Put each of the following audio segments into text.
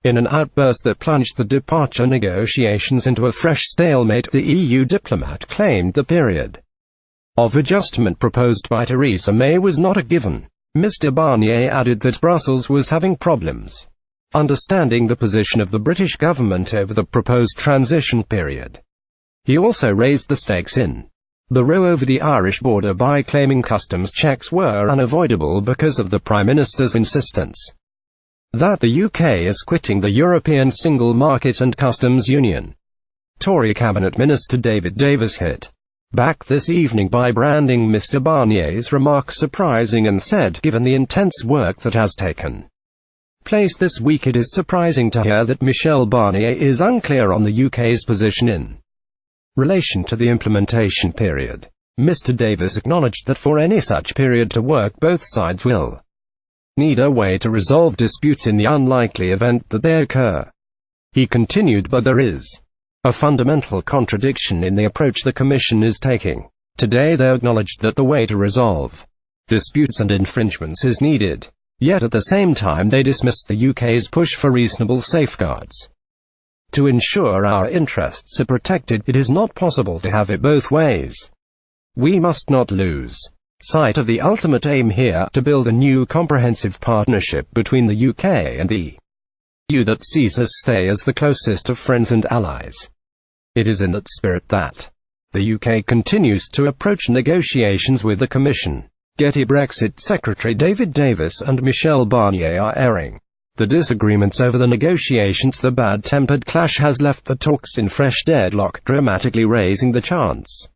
In an outburst that plunged the departure negotiations into a fresh stalemate, the EU diplomat claimed the period of adjustment proposed by Theresa May was not a given. Mr. Barnier added that Brussels was having problems understanding the position of the British government over the proposed transition period. He also raised the stakes in the row over the Irish border by claiming customs checks were unavoidable because of the Prime Minister's insistence that the UK is quitting the European Single Market and Customs Union. Tory Cabinet Minister David Davis hit back this evening by branding Mr. Barnier's remarks surprising and said, given the intense work that has taken place this week, it is surprising to hear that Michel Barnier is unclear on the UK's position in relation to the implementation period. Mr. Davis acknowledged that for any such period to work, both sides will need a way to resolve disputes in the unlikely event that they occur. He continued, but there is a fundamental contradiction in the approach the Commission is taking. Today they acknowledged that the way to resolve disputes and infringements is needed. Yet at the same time they dismissed the UK's push for reasonable safeguards to ensure our interests are protected. It is not possible to have it both ways. We must not lose sight of the ultimate aim here, to build a new comprehensive partnership between the UK and the EU that sees us stay as the closest of friends and allies. It is in that spirit that the UK continues to approach negotiations with the Commission. Getty. Brexit Secretary David Davis and Michel Barnier are airing the disagreements over the negotiations. The bad-tempered clash has left the talks in fresh deadlock, dramatically raising the chance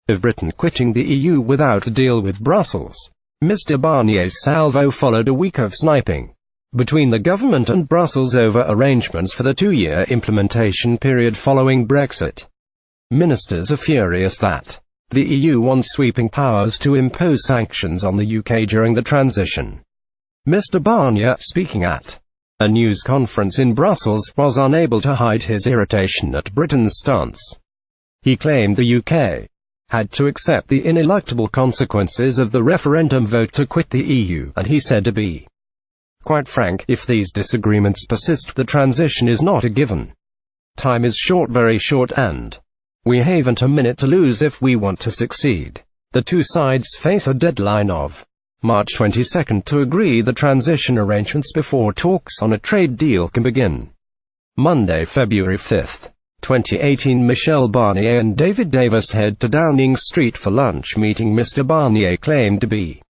of Britain quitting the EU without a deal with Brussels. Mr. Barnier's salvo followed a week of sniping between the government and Brussels over arrangements for the two-year implementation period following Brexit. Ministers are furious that the EU wants sweeping powers to impose sanctions on the UK during the transition. Mr. Barnier, speaking at a news conference in Brussels, was unable to hide his irritation at Britain's stance. He claimed the UK had to accept the ineluctable consequences of the referendum vote to quit the EU, and he said, to be quite frank, if these disagreements persist, the transition is not a given. Time is short, very short, and we haven't a minute to lose if we want to succeed. The two sides face a deadline of March 22 to agree the transition arrangements before talks on a trade deal can begin. Monday, February 5, 2018. Michel Barnier and David Davis head to Downing Street for lunch meeting. Mr. Barnier claimed to be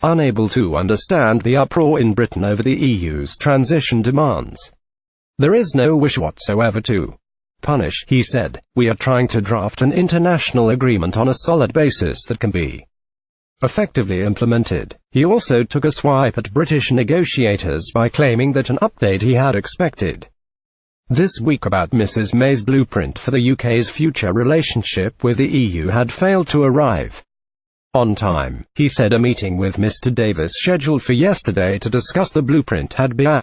unable to understand the uproar in Britain over the EU's transition demands. There is no wish whatsoever to punish, he said. We are trying to draft an international agreement on a solid basis that can be effectively implemented. He also took a swipe at British negotiators by claiming that an update he had expected this week about Mrs. May's blueprint for the UK's future relationship with the EU had failed to arrive on time. He said a meeting with Mr. Davis scheduled for yesterday to discuss the blueprint had been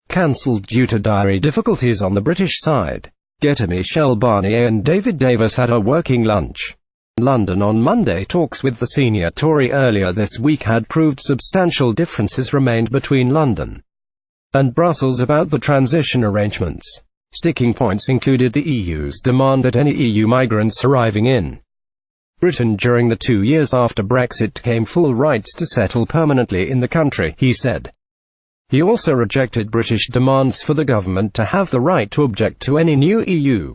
cancelled due to diary difficulties on the British side. Getty. Michel Barnier and David Davis had a working lunch in London on Monday. Talks with the senior Tory earlier this week had proved substantial differences remained between London and Brussels about the transition arrangements. Sticking points included the EU's demand that any EU migrants arriving in Britain during the 2 years after Brexit gain full rights to settle permanently in the country, he said. He also rejected British demands for the government to have the right to object to any new EU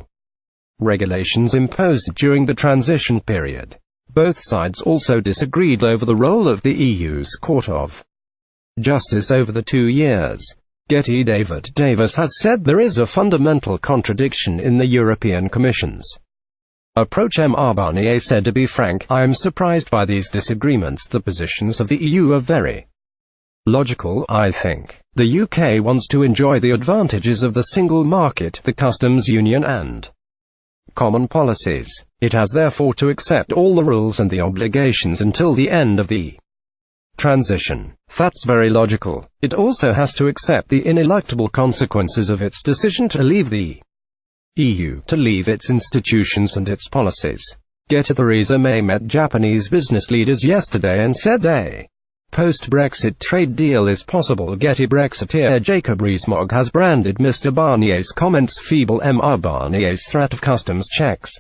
regulations imposed during the transition period. Both sides also disagreed over the role of the EU's Court of Justice over the 2 years. Getty. David Davis has said there is a fundamental contradiction in the European Commission's approach. Mr. Barnier said, to be frank, I am surprised by these disagreements. The positions of the EU are very logical, I think. The UK wants to enjoy the advantages of the single market, the customs union and common policies. It has therefore to accept all the rules and the obligations until the end of the transition. That's very logical. It also has to accept the ineluctable consequences of its decision to leave the EU, to leave its institutions and its policies. Getty. Theresa May met Japanese business leaders yesterday and said they Post-Brexit trade deal is possible. Getty. Brexiteer Jacob Rees-Mogg has branded Mr. Barnier's comments feeble. Barnier's threat of customs checks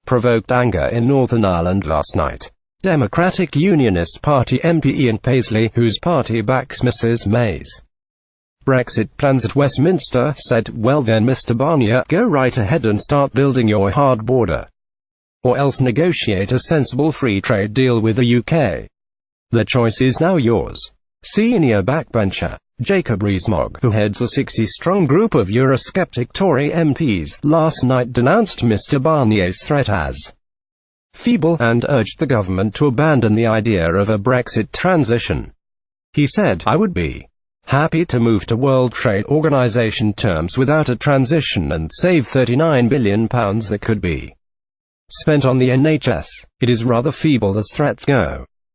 provoked anger in Northern Ireland last night. Democratic Unionist Party MP Ian Paisley, whose party backs Mrs. May's Brexit plans at Westminster, said, "Well then, Mr. Barnier, go right ahead and start building your hard border. Or else negotiate a sensible free trade deal with the UK. The choice is now yours." Senior backbencher Jacob Rees-Mogg, who heads a 60-strong group of Eurosceptic Tory MPs, last night denounced Mr. Barnier's threat as feeble, and urged the government to abandon the idea of a Brexit transition. He said, "I would be happy to move to World Trade Organization terms without a transition and save £39 billion that could be spent on the NHS. It is rather feeble as threats go."